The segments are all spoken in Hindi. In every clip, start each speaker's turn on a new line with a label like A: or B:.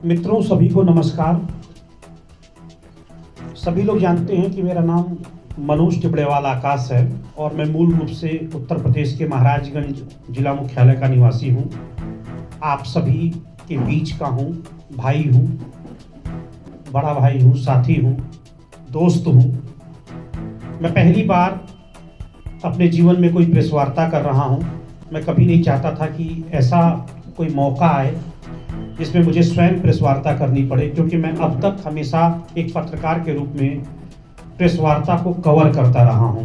A: मित्रों, सभी को नमस्कार। सभी लोग जानते हैं कि मेरा नाम मनोज टिबड़ेवाल आकाश है और मैं मूल रूप से उत्तर प्रदेश के महाराजगंज जिला मुख्यालय का निवासी हूं। आप सभी के बीच का हूं, भाई हूं, बड़ा भाई हूं, साथी हूं, दोस्त हूं। मैं पहली बार अपने जीवन में कोई प्रेस वार्ता कर रहा हूं। मैं कभी नहीं चाहता था कि ऐसा कोई मौका आए जिसमें मुझे स्वयं प्रेस वार्ता करनी पड़े, क्योंकि मैं अब तक हमेशा एक पत्रकार के रूप में प्रेस वार्ता को कवर करता रहा हूं।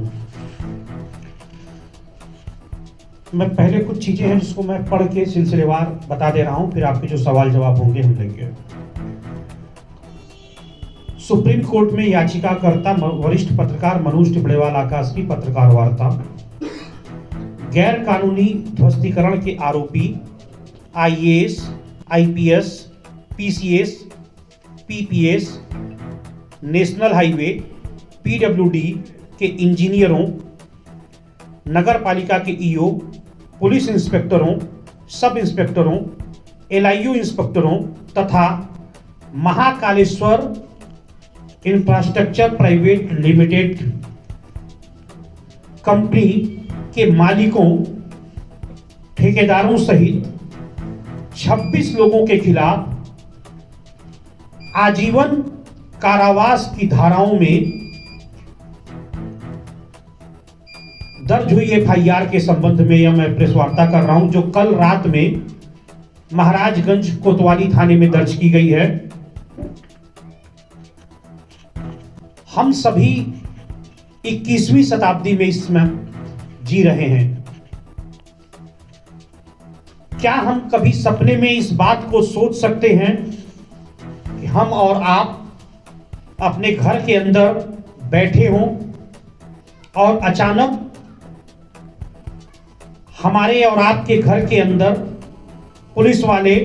A: मैं पहले कुछ चीजें हैं जिसको मैं पढ़ के सिलसिलेवार बता दे रहा हूं, फिर आपके जो सवाल जवाब होंगे हम लेंगे। सुप्रीम कोर्ट में याचिकाकर्ता वरिष्ठ पत्रकार मनोज टिबड़ेवाल आकाश की पत्रकार वार्ता। गैर कानूनी ध्वस्तीकरण के आरोपी IAS, IPS, PCS, PPS, national highway, PWD के इंजीनियरों, नगर पालिका के EO, पुलिस इंस्पेक्टरों, सब इंस्पेक्टरों, LIU इंस्पेक्टरों तथा Mahakaleshwar infrastructure private limited company के मालिकों, ठेकेदारों सहित 26 लोगों के खिलाफ आजीवन कारावास की धाराओं में दर्ज हुई FIR के संबंध में यह मैं प्रेस वार्ता कर रहा हूं, जो कल रात में महाराजगंज कोतवाली थाने में दर्ज की गई है। हम सभी 21वीं शताब्दी में इसमें जी रहे हैं। क्या हम कभी सपने में इस बात को सोच सकते हैं कि हम और आप अपने घर के अंदर बैठे हों और अचानक हमारे और आपके घर के अंदर पुलिस वाले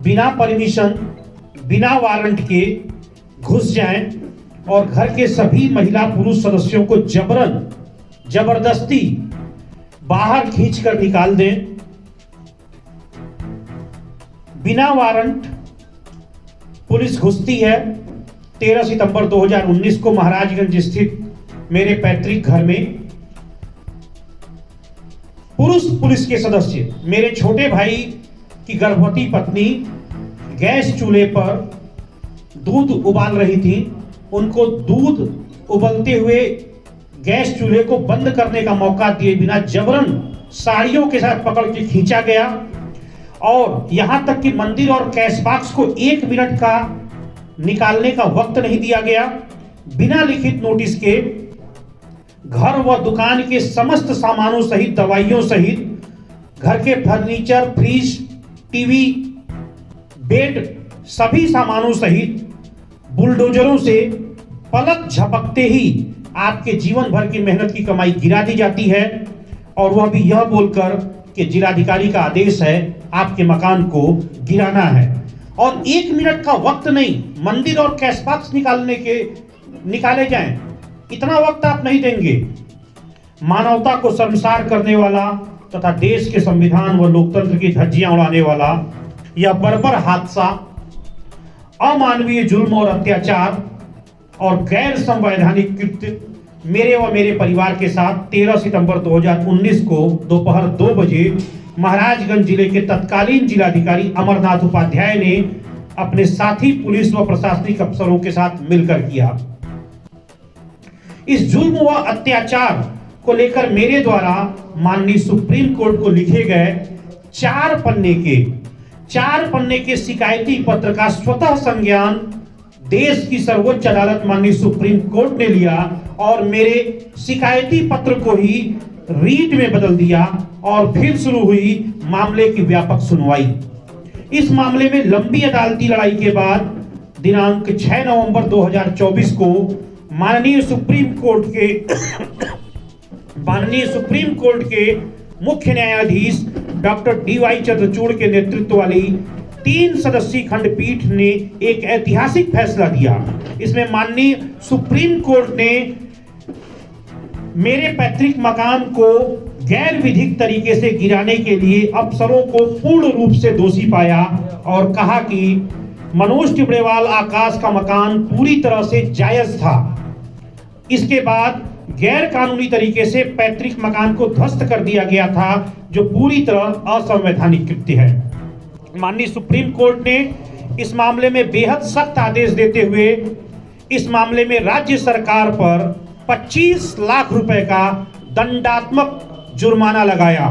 A: बिना परमिशन, बिना वारंट के घुस जाएं और घर के सभी महिला पुरुष सदस्यों को जबरदस्ती बाहर खींचकर निकाल दें? बिना वारंट पुलिस घुसती है। 13 सितंबर 2019 को महाराजगंज स्थित मेरे पैतृक घर में पुरुष पुलिस के सदस्य, मेरे छोटे भाई की गर्भवती पत्नी गैस चूल्हे पर दूध उबाल रही थी। उनको दूध उबलते हुए गैस चूल्हे को बंद करने का मौका दिए बिना जबरन साड़ियों के साथ पकड़ के खींचा गया और यहां तक कि मंदिर और कैश बॉक्स को 1 मिनट का निकालने का वक्त नहीं दिया गया। बिना लिखित नोटिस के घर व दुकान के समस्त सामानों सहित, दवाइयों सहित, घर के फर्नीचर, फ्रिज, टीवी, बेड, सभी सामानों सहित बुलडोजरों से पलक झपकते ही आपके जीवन भर की मेहनत की कमाई गिरा दी जाती है, और वह भी यह बोलकर कि जिलाधिकारी का आदेश है आपके मकान को गिराना है। और 1 मिनट का वक्त नहीं, मंदिर और कैश बॉक्स निकाले जाएं, इतना वक्त आप नहीं देंगे। मानवता को शर्मसार करने वाला तथा देश के संविधान व लोकतंत्र की धज्जियां उड़ाने वाला यह बर्बर हादसा, अमानवीय जुल्म और अत्याचार और गैर संवैधानिक कृत्य मेरे व मेरे परिवार के साथ 13 सितंबर 2019 को दोपहर 2 बजे महाराजगंज जिले के तत्कालीन जिलाधिकारी अमरनाथ उपाध्याय ने अपने साथी पुलिस व प्रशासनिक अफसरों के साथ मिलकर किया। इस जुल्म व अत्याचार को लेकर मेरे द्वारा माननीय सुप्रीम कोर्ट को लिखे गए 4 पन्ने के शिकायती पत्र का स्वतः संज्ञान देश की सर्वोच्च अदालत माननीय सुप्रीम कोर्ट ने लिया और मेरे शिकायती पत्र को ही रीट में बदल दिया और फिर शुरू हुई मामले की व्यापक सुनवाई। इस मामले में लंबी अदालती लड़ाई के बाद दिनांक 6 नवंबर 2024 को माननीय सुप्रीम कोर्ट के मुख्य न्यायाधीश डॉक्टर DY चंद्रचूड़ के नेतृत्व वाली 3 सदस्यीय खंडपीठ ने एक ऐतिहासिक फैसला दिया। इसमें माननीय सुप्रीम कोर्ट ने मेरे पैतृक मकान को गैर विधिक तरीके से गिराने के लिए अफसरों को पूर्ण रूप से दोषी पाया और कहा कि मनोज टिबड़ेवाल आकाश का मकान पूरी तरह से जायज था। इसके बाद गैर कानूनी तरीके से पैतृक मकान को ध्वस्त कर दिया गया था, जो पूरी तरह असंवैधानिक कृत्य है। माननीय सुप्रीम कोर्ट ने इस मामले में बेहद सख्त आदेश देते हुए इस मामले में राज्य सरकार पर 25 लाख रुपए का दंडात्मक जुर्माना लगाया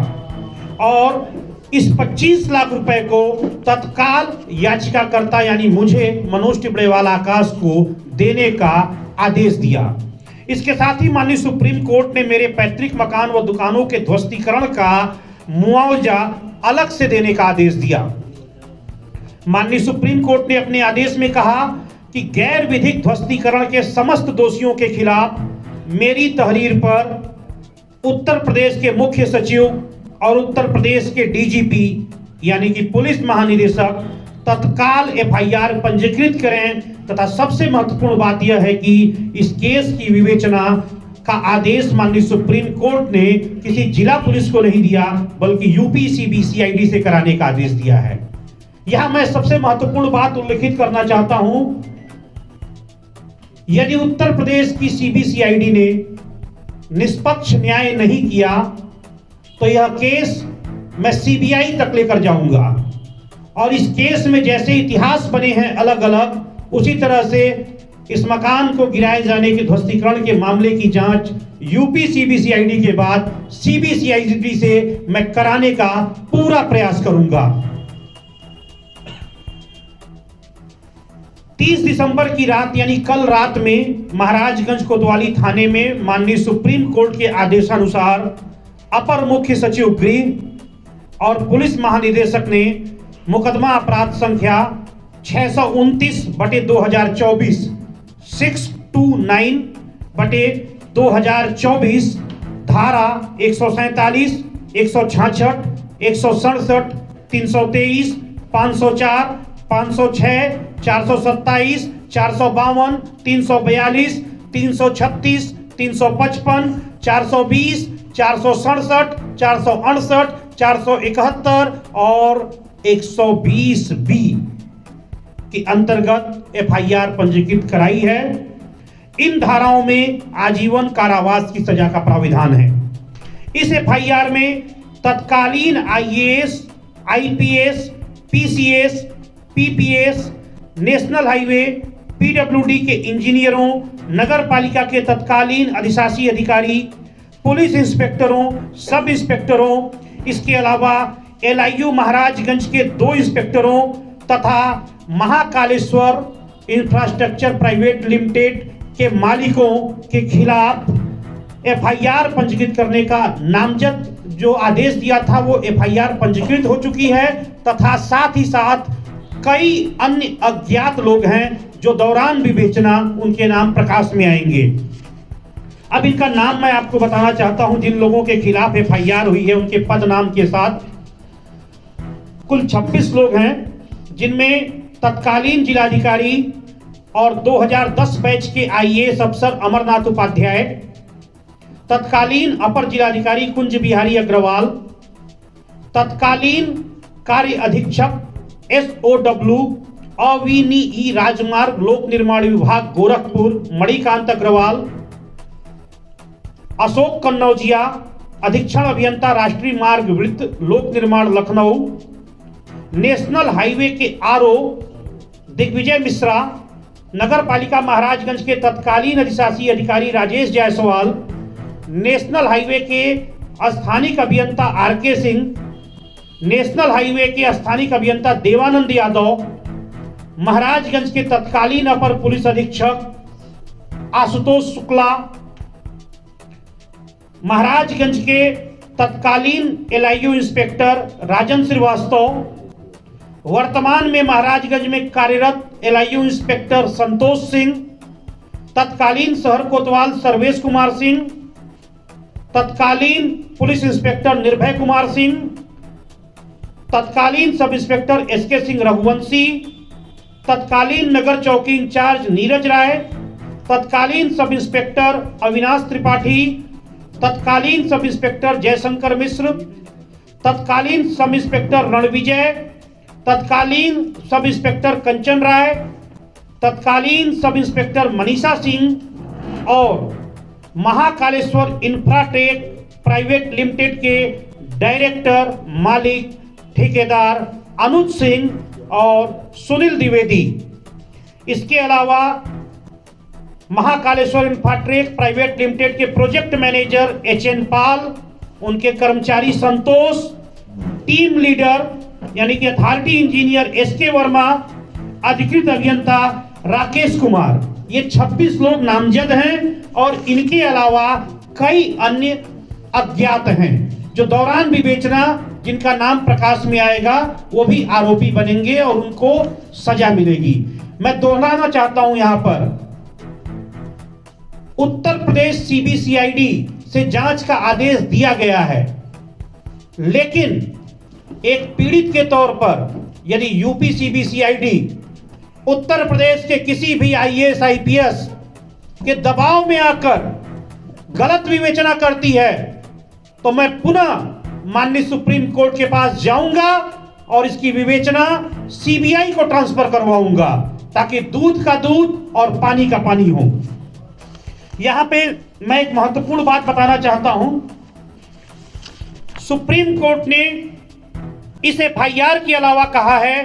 A: और इस 25 लाख रुपए को तत्काल याचिकाकर्ता यानी मुझे मनोज टिबड़ेवाल आकाश को देने का आदेश दिया। इसके साथ ही माननीय सुप्रीम कोर्ट ने मेरे पैतृक मकान व दुकानों के ध्वस्तीकरण का मुआवजा अलग से देने का आदेश दिया। माननीय सुप्रीम कोर्ट ने अपने आदेश में कहा कि गैर विधिक ध्वस्तीकरण के समस्त दोषियों के खिलाफ मेरी तहरीर पर उत्तर प्रदेश के मुख्य सचिव और उत्तर प्रदेश के डीजीपी यानी कि पुलिस महानिदेशक तत्काल एफआईआर पंजीकृत करें तथा सबसे महत्वपूर्ण बात यह है कि इस केस की विवेचना का आदेश माननीय सुप्रीम कोर्ट ने किसी जिला पुलिस को नहीं दिया बल्कि यूपी सीबीसीआईडी से कराने का आदेश दिया है। यहां मैं सबसे महत्वपूर्ण बात उल्लेखित करना चाहता हूं, यदि उत्तर प्रदेश की सीबीसीआईडी ने निष्पक्ष न्याय नहीं किया तो यह केस मैं सीबीआई तक लेकर जाऊंगा और इस केस में जैसे इतिहास बने हैं अलग अलग, उसी तरह से इस मकान को गिराए जाने के ध्वस्तीकरण के मामले की जांच यूपी सीबीसीआईडी के बाद सीबीसीआईडी से मैं कराने का पूरा प्रयास करूंगा। 30 दिसंबर की रात यानी कल रात में महाराजगंज कोतवाली थाने में माननीय सुप्रीम कोर्ट के आदेशानुसार अपर मुख्य सचिव गृह और पुलिस महानिदेशक ने मुकदमा अपराध संख्या 629/2024 629/2024 धारा 147, 166, 167, 323, 504, 506, 427, 452, 342, 336, 355, 420, 467, 468, 471 और 120 बी के अंतर्गत एफआईआर पंजीकृत कराई है। इन धाराओं में आजीवन कारावास की सजा का प्राविधान है। इस एफआईआर में तत्कालीन IAS, IPS, PCS, PPS, national highway, PWD के इंजीनियरों, नगर पालिका के तत्कालीन अधिशासी अधिकारी, पुलिस इंस्पेक्टरों, सब इंस्पेक्टरों, इसके अलावा एलआईयू महाराजगंज के 2 इंस्पेक्टरों तथा महाकालेश्वर इंफ्रास्ट्रक्चर प्राइवेट लिमिटेड के मालिकों के खिलाफ एफआईआर पंजीकृत करने का नामजद जो आदेश दिया था वो एफआईआर पंजीकृत हो चुकी है तथा साथ ही साथ कई अन्य अज्ञात लोग हैं जो दौरान विवेचना उनके नाम प्रकाश में आएंगे। अब इनका नाम मैं आपको बताना चाहता हूं। जिन लोगों के खिलाफ एफआईआर हुई है उनके पद नाम के साथ कुल 26 लोग हैं, जिनमें तत्कालीन जिलाधिकारी और 2010 बैच के आईएएस अफसर अमरनाथ उपाध्याय, तत्कालीन अपर जिलाधिकारी कुंज बिहारी अग्रवाल, तत्कालीन कार्य अधीक्षक SOW अविनी राजमार्ग लोक निर्माण विभाग गोरखपुर मणिकांत अग्रवाल, अशोक कन्नौजिया अधीक्षण अभियंता राष्ट्रीय मार्ग वृत्त लोक निर्माण लखनऊ, नेशनल हाईवे के आरओ दिग्विजय मिश्रा, नगर पालिका महाराजगंज के तत्कालीन अधिशासी अधिकारी राजेश जायसवाल, नेशनल हाईवे के स्थानिक अभियंता RK सिंह, नेशनल हाईवे के स्थानिक अभियंता देवानंद यादव, महाराजगंज के तत्कालीन अपर पुलिस अधीक्षक आशुतोष शुक्ला, महाराजगंज के तत्कालीन एलआईयू इंस्पेक्टर राजन श्रीवास्तव, वर्तमान में महाराजगंज में कार्यरत एलआईयू इंस्पेक्टर संतोष सिंह, तत्कालीन शहर कोतवाल सर्वेश कुमार सिंह, तत्कालीन पुलिस इंस्पेक्टर निर्भय कुमार सिंह, तत्कालीन sub inspector SK Singh Raghuvanshi, तत्कालीन नगर चौकी इंचार्ज नीरज राय, तत्कालीन सब इंस्पेक्टर अविनाश त्रिपाठी, तत्कालीन सब इंस्पेक्टर जयशंकर मिश्र, तत्कालीन सब इंस्पेक्टर रणविजय, तत्कालीन सब इंस्पेक्टर कंचन राय, तत्कालीन सब इंस्पेक्टर मनीषा सिंह और महाकालेश्वर इंफ्राटेक प्राइवेट लिमिटेड के डायरेक्टर, मालिक, ठेकेदार अनुज सिंह और सुनील द्विवेदी। इसके अलावा महाकालेश्वर इंफ्राटेक प्राइवेट लिमिटेड के प्रोजेक्ट मैनेजर एच.एन. पाल, उनके कर्मचारी संतोष, टीम लीडर यानी कि अथॉरिटी इंजीनियर एस.के. वर्मा, अधिकृत अभियंता राकेश कुमार, ये 26 लोग नामजद हैं और इनके अलावा कई अन्य अज्ञात हैं जो दौरान विवेचना जिनका नाम प्रकाश में आएगा वो भी आरोपी बनेंगे और उनको सजा मिलेगी। मैं दोहराना चाहता हूं यहां पर, उत्तर प्रदेश सीबीसीआईडी से जांच का आदेश दिया गया है, लेकिन एक पीड़ित के तौर पर यदि यूपी सीबीसीआईडी उत्तर प्रदेश के किसी भी आईएएस आईपीएस के दबाव में आकर गलत विवेचना करती है तो मैं पुनः माननीय सुप्रीम कोर्ट के पास जाऊंगा और इसकी विवेचना सीबीआई को ट्रांसफर करवाऊंगा ताकि दूध का दूध और पानी का पानी हो। यहां पे मैं एक महत्वपूर्ण बात बताना चाहता हूं। सुप्रीम कोर्ट ने इस एफआईआर के अलावा कहा है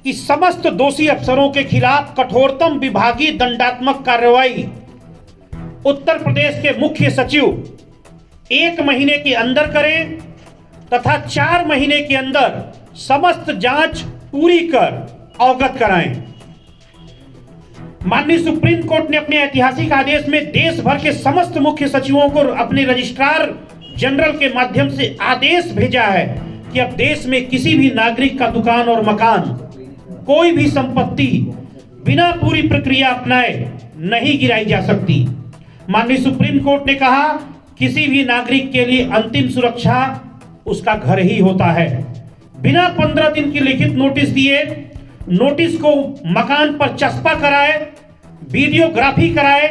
A: कि समस्त दोषी अफसरों के खिलाफ कठोरतम विभागीय दंडात्मक कार्रवाई उत्तर प्रदेश के मुख्य सचिव 1 महीने के अंदर करें तथा 4 महीने के अंदर समस्त जांच पूरी कर अवगत कराएं। माननीय सुप्रीम कोर्ट ने अपने ऐतिहासिक आदेश में देश भर के समस्त मुख्य सचिवों को अपने रजिस्ट्रार जनरल के माध्यम से आदेश भेजा है कि अब देश में किसी भी नागरिक का दुकान और मकान, कोई भी संपत्ति बिना पूरी प्रक्रिया अपनाए नहीं गिराई जा सकती। माननीय सुप्रीम कोर्ट ने कहा किसी भी नागरिक के लिए अंतिम सुरक्षा उसका घर ही होता है। बिना 15 दिन की लिखित नोटिस दिए नोटिस को मकान पर चस्पा कराए, वीडियोग्राफी कराए,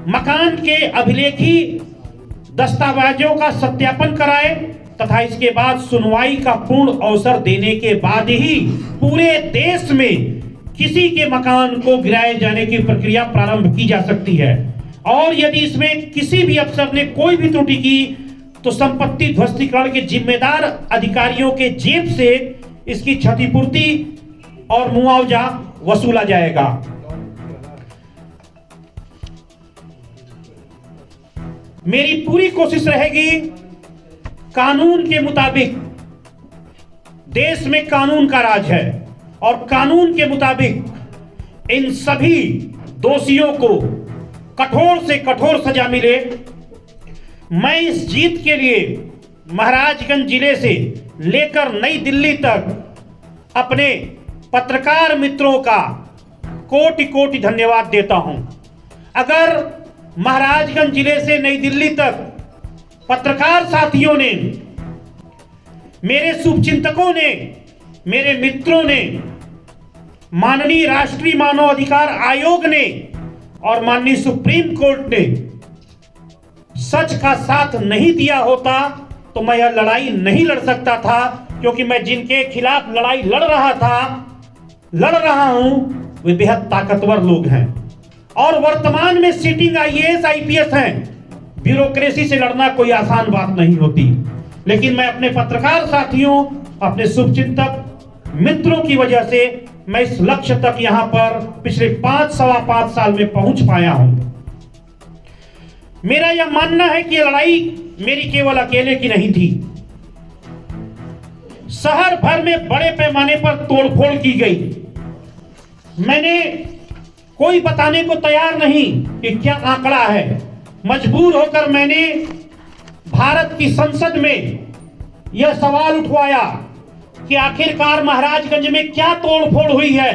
A: मकान के अभिलेखी दस्तावेजों का सत्यापन कराए तथा इसके बाद सुनवाई का पूर्ण अवसर देने के बाद ही पूरे देश में किसी के मकान को गिराए जाने की प्रक्रिया प्रारंभ की जा सकती है। और यदि इसमें किसी भी अफसर ने कोई भी त्रुटि की तो संपत्ति ध्वस्तीकरण के जिम्मेदार अधिकारियों के जेब से इसकी क्षतिपूर्ति और मुआवजा वसूला जाएगा। मेरी पूरी कोशिश रहेगी कानून के मुताबिक, देश में कानून का राज है और कानून के मुताबिक इन सभी दोषियों को कठोर से कठोर सजा मिले। मैं इस जीत के लिए महाराजगंज जिले से लेकर नई दिल्ली तक अपने पत्रकार मित्रों का कोटि कोटि धन्यवाद देता हूं। अगर महाराजगंज जिले से नई दिल्ली तक पत्रकार साथियों ने, मेरे शुभचिंतकों ने, मेरे मित्रों ने, माननीय राष्ट्रीय मानव अधिकार आयोग ने और माननीय सुप्रीम कोर्ट ने सच का साथ नहीं दिया होता तो मैं यह लड़ाई नहीं लड़ सकता था, क्योंकि मैं जिनके खिलाफ लड़ाई लड़ रहा हूं वे बेहद ताकतवर लोग हैं और वर्तमान में सिटिंग आईएएस आईपीएस हैं। ब्यूरोक्रेसी से लड़ना कोई आसान बात नहीं होती, लेकिन मैं अपने पत्रकार साथियों, अपने शुभचिंतक मित्रों की वजह से मैं इस लक्ष्य तक यहां पर पिछले 5-5.25 साल में पहुंच पाया हूं। मेरा यह मानना है कि लड़ाई मेरी केवल अकेले की नहीं थी। शहर भर में बड़े पैमाने पर तोड़फोड़ की गई। मैंने कोई बताने को तैयार नहीं कि क्या आंकड़ा है। मजबूर होकर मैंने भारत की संसद में यह सवाल उठवाया कि आखिरकार महाराजगंज में क्या तोड़फोड़ हुई है,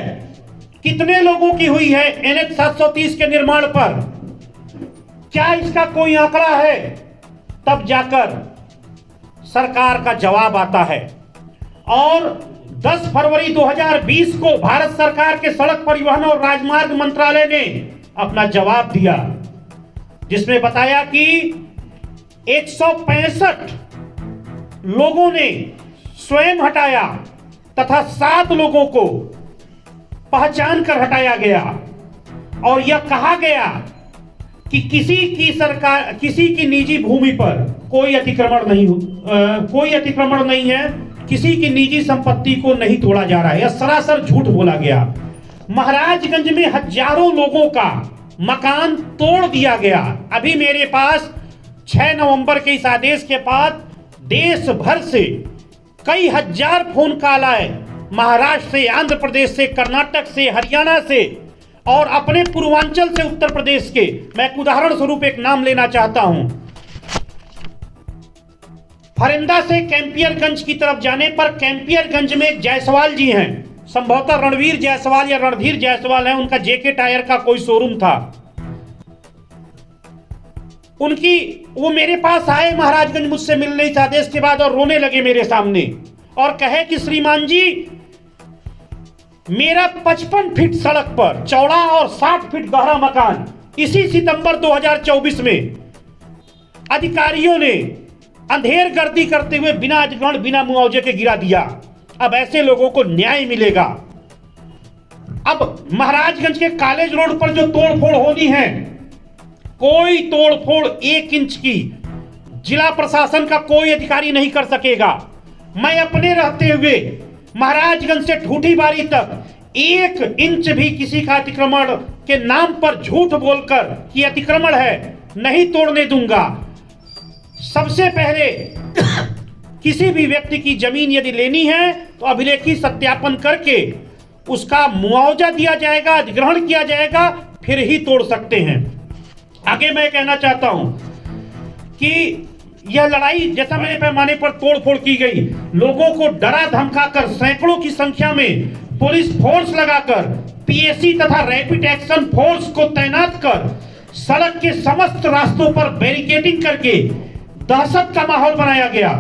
A: कितने लोगों की हुई है NH 730 के निर्माण पर, क्या इसका कोई आंकड़ा है। तब जाकर सरकार का जवाब आता है और 10 फरवरी 2020 को भारत सरकार के सड़क परिवहन और राजमार्ग मंत्रालय ने अपना जवाब दिया, जिसमें बताया कि 165 लोगों ने स्वयं हटाया तथा 7 लोगों को पहचान कर हटाया गया और यह कहा गया कि किसी की निजी भूमि पर कोई अतिक्रमण नहीं है, किसी की निजी संपत्ति को नहीं तोड़ा जा रहा है। यह सरासर झूठ बोला गया। महाराजगंज में हजारों लोगों का मकान तोड़ दिया गया। अभी मेरे पास 6 नवंबर के इस आदेश के बाद देश भर से कई हजार फोन कॉल आए, महाराष्ट्र से, आंध्र प्रदेश से, कर्नाटक से, हरियाणा से और अपने पूर्वांचल से उत्तर प्रदेश के। मैं एक उदाहरण स्वरूप एक नाम लेना चाहता हूं। फरिंदा से कैंपियरगंज की तरफ जाने पर कैंपियरगंज में एक जायसवाल जी हैं, संभवतः रणवीर जायसवाल या रणधीर जायसवाल है, उनका जेके टायर का कोई शोरूम था। वो मेरे पास आए महाराजगंज मुझसे मिलने इस आदेश के बाद और रोने लगे मेरे सामने और कहे कि श्रीमान जी, मेरा 55 फीट सड़क पर चौड़ा और 60 फीट गहरा मकान इसी सितंबर 2024 में अधिकारियों ने अंधेर गर्दी करते हुए बिना अधिग्रहण, बिना मुआवजे के गिरा दिया। अब ऐसे लोगों को न्याय मिलेगा। अब महाराजगंज के कॉलेज रोड पर जो तोड़फोड़ होनी है, कोई तोड़फोड़ 1 इंच की जिला प्रशासन का कोई अधिकारी नहीं कर सकेगा। मैं अपने रहते हुए महाराजगंज से ठूठीबारी तक 1 इंच भी किसी का अतिक्रमण के नाम पर झूठ बोलकर कि अतिक्रमण है नहीं तोड़ने दूंगा। सबसे पहले किसी भी व्यक्ति की जमीन यदि लेनी है तो अभिलेखी सत्यापन करके उसका मुआवजा दिया जाएगा, अधिग्रहण किया जाएगा, फिर ही तोड़ सकते हैं। आगे मैं कहना चाहता हूं कि यह लड़ाई जैसा मेरे पैमाने पर तोड़फोड़ की गई, लोगों को डरा धमकाकर सैकड़ों की संख्या में पुलिस फोर्स लगाकर, पीएसी तथा रैपिड एक्शन फोर्स को तैनात कर सड़क के समस्त रास्तों पर बैरिकेडिंग करके दहशत का माहौल बनाया गया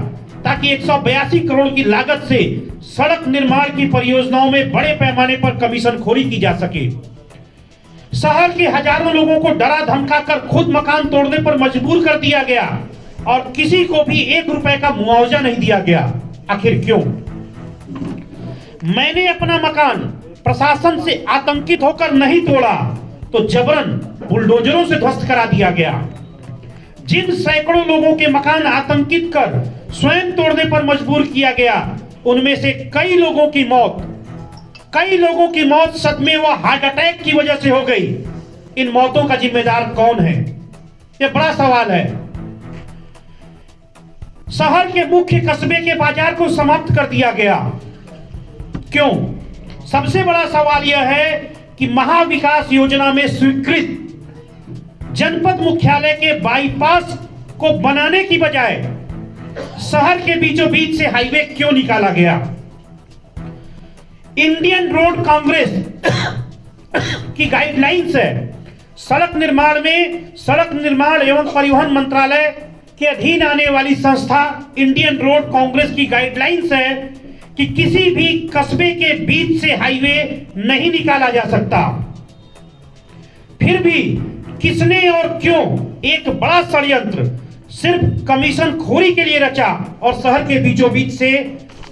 A: ताकि 182 करोड़ की लागत से सड़क निर्माण की परियोजनाओं में बड़े पैमाने पर कमीशनखोरी की जा सके। शहर के हजारों लोगों को डरा धमकाकर खुद मकान तोड़ने पर मजबूर कर दिया गया और किसी को भी 1 रुपए का मुआवजा नहीं दिया गया। आखिर क्यों? मैंने अपना मकान प्रशासन से आतंकित होकर नहीं तोड़ा तो जबरन बुलडोजरों से ध्वस्त करा दिया गया। जिन सैकड़ों लोगों के मकान आतंकित कर स्वयं तोड़ने पर मजबूर किया गया, उनमें से कई लोगों की मौत सदमे व हार्ट अटैक की वजह से हो गई। इन मौतों का जिम्मेदार कौन है? यह बड़ा सवाल है। शहर के मुख्य कस्बे के बाजार को समाप्त कर दिया गया। क्यों? सबसे बड़ा सवाल यह है कि महाविकास योजना में स्वीकृत जनपद मुख्यालय के बाईपास को बनाने की बजाय शहर के बीचों बीच से हाईवे क्यों निकाला गया? इंडियन रोड कांग्रेस की गाइडलाइंस है, सड़क निर्माण एवं परिवहन मंत्रालय के अधीन आने वाली संस्था इंडियन रोड कांग्रेस की गाइडलाइंस है कि किसी भी कस्बे के बीच से हाईवे नहीं निकाला जा सकता। फिर भी किसने और क्यों एक बड़ा षड्यंत्र सिर्फ कमीशन खोरी के लिए रचा और शहर के बीचों बीच से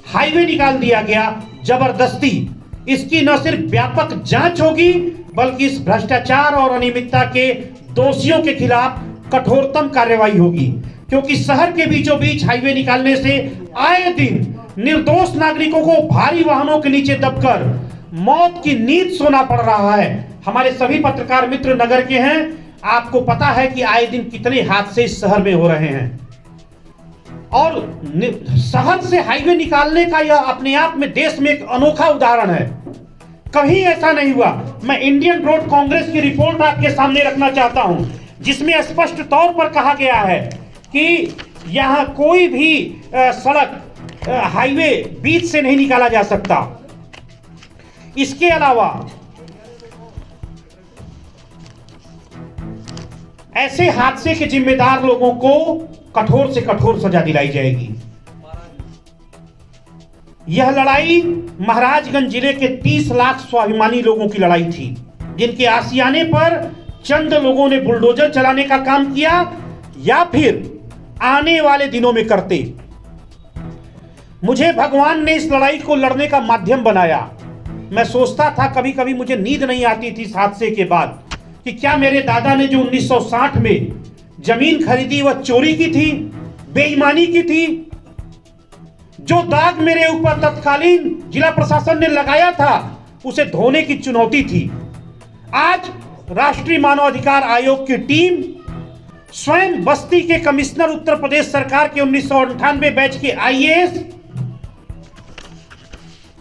A: हाईवे निकाल दिया गया जबरदस्ती। इसकी न सिर्फ व्यापक जांच होगी बल्कि इस भ्रष्टाचार और अनियमितता के दोषियों के खिलाफ कठोरतम कार्रवाई होगी, क्योंकि शहर के बीचों बीच हाईवे निकालने से आए दिन निर्दोष नागरिकों को भारी वाहनों के नीचे दबकर मौत की नींद सोना पड़ रहा है। हमारे सभी पत्रकार मित्र नगर के हैं, आपको पता है कि आए दिन कितने हादसे इस शहर में हो रहे हैं और शहर से हाईवे निकालने का यह अपने आप में देश में एक अनोखा उदाहरण है। कहीं ऐसा नहीं हुआ। मैं इंडियन रोड कांग्रेस की रिपोर्ट आपके सामने रखना चाहता हूं, जिसमें स्पष्ट तौर पर कहा गया है कि यहां कोई भी सड़क हाईवे बीच से नहीं निकाला जा सकता। इसके अलावा ऐसे हादसे के जिम्मेदार लोगों को कठोर से कठोर सजा दिलाई जाएगी। यह लड़ाई महाराजगंज जिले के 30 लाख स्वाभिमानी लोगों की लड़ाई थी, जिनके आशियाने पर चंद लोगों ने बुलडोजर चलाने का काम किया या फिर आने वाले दिनों में करते। मुझे भगवान ने इस लड़ाई को लड़ने का माध्यम बनाया। मैं सोचता था, कभी कभी मुझे नींद नहीं आती थी इस हादसे के बाद, कि क्या मेरे दादा ने जो 1960 में जमीन खरीदी वह चोरी की थी, बेईमानी की थी? जो दाग मेरे ऊपर तत्कालीन जिला प्रशासन ने लगाया था उसे धोने की चुनौती थी। आज राष्ट्रीय मानवाधिकार आयोग की टीम स्वयं बस्ती के कमिश्नर उत्तर प्रदेश सरकार के 1998 बैच के IAS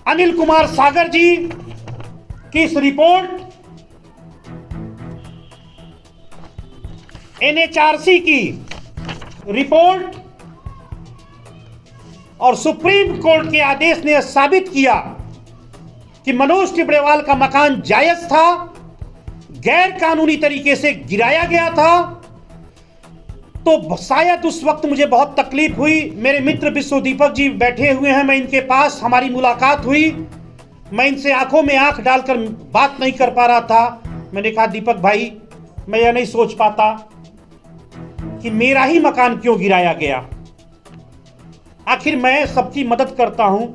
A: अनिल कुमार सागर जी की इस रिपोर्ट, NHRC की रिपोर्ट और सुप्रीम कोर्ट के आदेश ने साबित किया कि मनोज टिब्रेवाल का मकान जायज था, गैर कानूनी तरीके से गिराया गया था। तो शायद उस वक्त मुझे बहुत तकलीफ हुई। मेरे मित्र विश्व दीपक जी बैठे हुए हैं, मैं इनके पास, हमारी मुलाकात हुई। मैं इनसे आंखों में आंख डालकर बात नहीं कर पा रहा था। मैंने कहा, दीपक भाई, मैं यह नहीं सोच पाता कि मेरा ही मकान क्यों गिराया गया। आखिर मैं सबकी मदद करता हूं,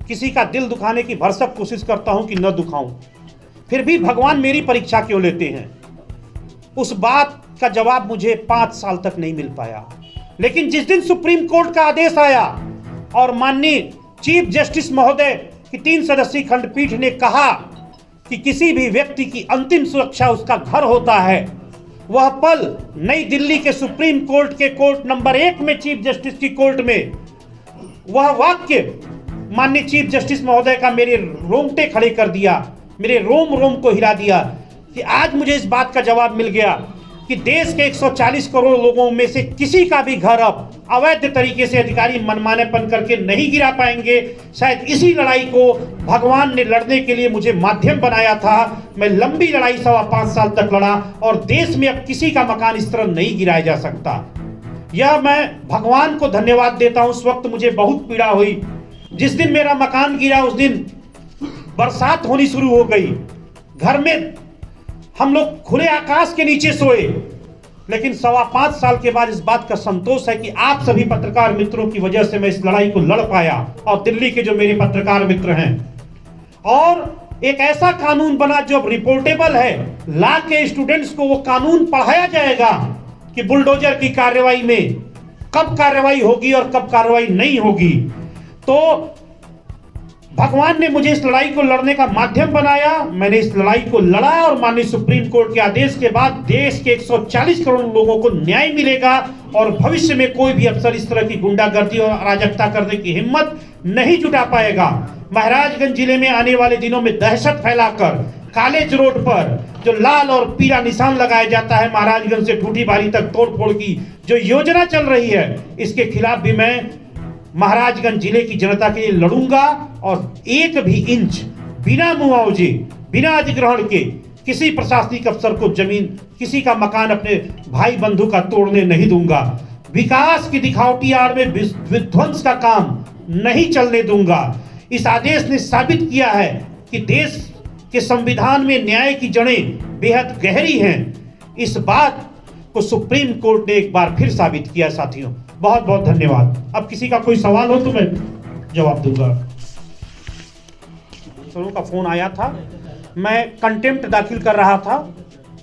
A: किसी का दिल दुखाने की भरसक कोशिश करता हूं कि न दुखाऊं, फिर भी भगवान मेरी परीक्षा क्यों लेते हैं? उस बात का जवाब मुझे 5 साल तक नहीं मिल पाया। लेकिन जिस दिन सुप्रीम कोर्ट का आदेश आया और माननीय चीफ जस्टिस महोदय की 3 सदस्यीय खंडपीठ ने कहा कि किसी भी व्यक्ति की अंतिम सुरक्षा उसका घर होता है, वह पल नई दिल्ली के सुप्रीम कोर्ट के कोर्ट नंबर 1 में चीफ जस्टिस की कोर्ट में वह वाक्य माननीय चीफ जस्टिस महोदय का मेरे रोंगटे खड़े कर दिया, मेरे रोम रोम को हिला दिया कि आज मुझे इस बात का जवाब मिल गया कि देश के 140 करोड़ लोगों में से किसी का भी घर अब अवैध तरीके से अधिकारी मनमानेपन करके नहीं गिरा पाएंगे। शायद इसी लड़ाई को भगवान ने लड़ने के लिए मुझे माध्यम बनाया था। मैं लंबी लड़ाई 5.25 साल तक लड़ा और देश में अब किसी का मकान इस तरह नहीं गिराया जा सकता। यह मैं भगवान को धन्यवाद देता हूं। उस वक्त मुझे बहुत पीड़ा हुई। जिस दिन मेरा मकान गिरा उस दिन बरसात होनी शुरू हो गई। घर में हम लोग खुले आकाश के नीचे सोए। लेकिन 5.25 साल के बाद इस बात का संतोष है कि आप सभी पत्रकार मित्रों की वजह से मैं इस लड़ाई को लड़ पाया और दिल्ली के जो मेरे पत्रकार मित्र हैं, और एक ऐसा कानून बना जो अब रिपोर्टेबल है। लॉ के स्टूडेंट्स को वो कानून पढ़ाया जाएगा कि बुलडोजर की कार्रवाई में कब कार्रवाई होगी और कब कार्रवाई नहीं होगी। तो भगवान ने मुझे इस लड़ाई को लड़ने का माध्यम बनाया। मैंने इस लड़ाई को लड़ा और माननीय सुप्रीम कोर्ट के आदेश के बाद देश के 140 करोड़ लोगों को न्याय मिलेगा और भविष्य में कोई भी अफसर इस तरह की गुंडागर्दी और अराजकता करने की हिम्मत नहीं जुटा पाएगा। महाराजगंज जिले में आने वाले दिनों में दहशत फैलाकर कॉलेज रोड पर जो लाल और पीला निशान लगाया जाता है, महाराजगंज से ठूठीबारी तक तोड़फोड़ की जो योजना चल रही है, इसके खिलाफ भी मैं महाराजगंज जिले की जनता के लिए लड़ूंगा और एक भी इंच बिना मुआवजे, बिना अधिग्रहण के किसी प्रशासनिक अफसर को जमीन, किसी का मकान अपने भाई बंधु का तोड़ने नहीं दूंगा। विकास की दिखावटी आड़ में विध्वंस का काम नहीं चलने दूंगा। इस आदेश ने साबित किया है कि देश के संविधान में न्याय की जड़ें बेहद गहरी हैं। इस बात को सुप्रीम कोर्ट ने एक बार फिर साबित किया। साथियों, बहुत बहुत धन्यवाद। अब किसी का कोई सवाल हो तो मैं जवाब दूंगा। दोनों का फोन आया था, मैं कंटेम्प्ट दाखिल कर रहा था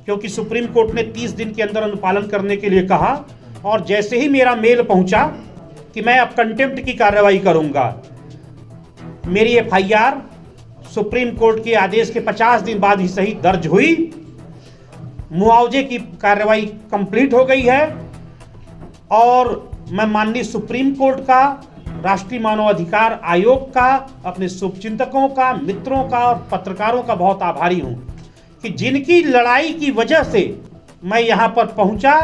A: क्योंकि सुप्रीम कोर्ट ने 30 दिन के अंदर अनुपालन करने के लिए कहा, और जैसे ही मेरा मेल पहुंचा कि मैं अब कंटेम्प्ट की कार्रवाई करूंगा, मेरी FIR सुप्रीम कोर्ट के आदेश के 50 दिन बाद ही सही दर्ज हुई। मुआवजे की कार्रवाई कंप्लीट हो गई है और मैं माननीय सुप्रीम कोर्ट का, राष्ट्रीय मानवाधिकार आयोग का, अपने शुभचिंतकों का, मित्रों का और पत्रकारों का बहुत आभारी हूं कि जिनकी लड़ाई की वजह से मैं यहां पर पहुंचा।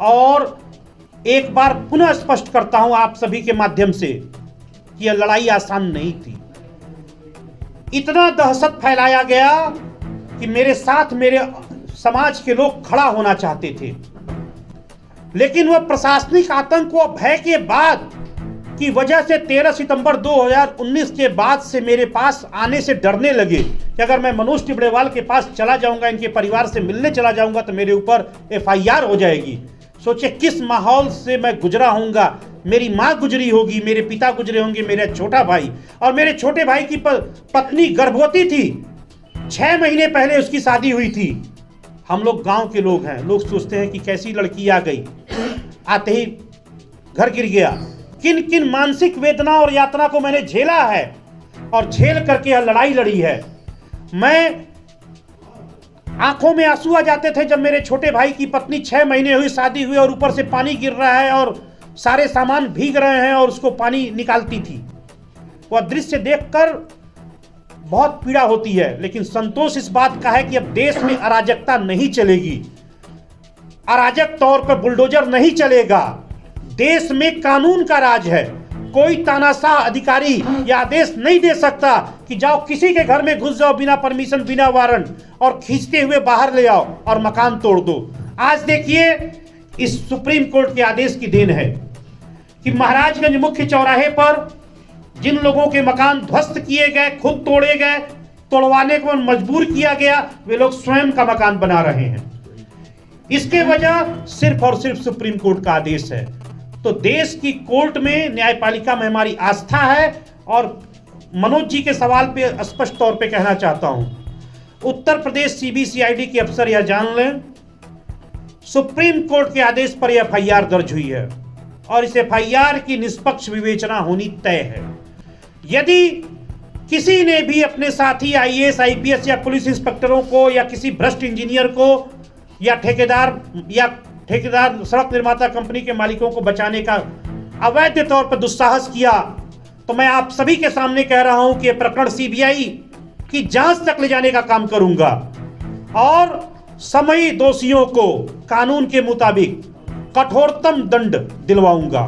A: और एक बार पुनः स्पष्ट करता हूं आप सभी के माध्यम से कि यह लड़ाई आसान नहीं थी। इतना दहशत फैलाया गया कि मेरे साथ मेरे समाज के लोग खड़ा होना चाहते थे, लेकिन वह प्रशासनिक आतंक व भय के बाद की वजह से 13 सितंबर 2019 के बाद से मेरे पास आने से डरने लगे कि अगर मैं मनोज टिब्रेवाल के पास चला जाऊंगा, इनके परिवार से मिलने चला जाऊंगा तो मेरे ऊपर FIR हो जाएगी। सोचिए किस माहौल से मैं गुजरा हूँगा। मेरी माँ गुजरी होगी, मेरे पिता गुजरे होंगे, मेरा छोटा भाई, और मेरे छोटे भाई की पत्नी गर्भवती थी। 6 महीने पहले उसकी शादी हुई थी। हम लोग गांव के लोग हैं, लोग सोचते हैं कि कैसी लड़की आ गई, आते ही घर गिर गया। किन किन मानसिक वेदना और यातना को मैंने झेला है और झेल करके यह लड़ाई लड़ी है। मैं आंखों में आंसू आ जाते थे जब मेरे छोटे भाई की पत्नी 6 महीने हुई, शादी हुई, और ऊपर से पानी गिर रहा है और सारे सामान भीग रहे हैं और उसको पानी निकालती थी। वह दृश्य देखकर बहुत पीड़ा होती है। लेकिन संतोष इस बात का है कि अब देश में अराजकता नहीं चलेगी, अराजक तौर पर बुलडोजर नहीं चलेगा। देश में कानून का राज है। कोई तानाशाह अधिकारी या आदेश नहीं दे सकता कि जाओ किसी के घर में घुस जाओ बिना परमिशन, बिना वारंट, और खींचते हुए बाहर ले आओ और मकान तोड़ दो। आज देखिए, इस सुप्रीम कोर्ट के आदेश की देन है कि महाराजगंज मुख्य चौराहे पर जिन लोगों के मकान ध्वस्त किए गए, खुद तोड़े गए, तोड़वाने को मजबूर किया गया, वे लोग स्वयं का मकान बना रहे हैं। इसके वजह सिर्फ और सिर्फ सुप्रीम कोर्ट का आदेश है। तो देश की कोर्ट में, न्यायपालिका में हमारी आस्था है। और मनोज जी के सवाल पे स्पष्ट तौर पे कहना चाहता हूं, उत्तर प्रदेश सीबीसीआईडी के अफसर यह जान लें, सुप्रीम कोर्ट के आदेश पर यह एफआईआर दर्ज हुई है और इस एफआईआर की निष्पक्ष विवेचना होनी तय है। यदि किसी ने भी अपने साथी आईएएस, आईपीएस या पुलिस इंस्पेक्टरों को या किसी भ्रष्ट इंजीनियर को या ठेकेदार सड़क निर्माता कंपनी के मालिकों को बचाने का अवैध तौर पर दुस्साहस किया, तो मैं आप सभी के सामने कह रहा हूं कि यह प्रकरण सीबीआई की जांच तक ले जाने का काम करूंगा और सभी दोषियों को कानून के मुताबिक कठोरतम दंड दिलवाऊंगा।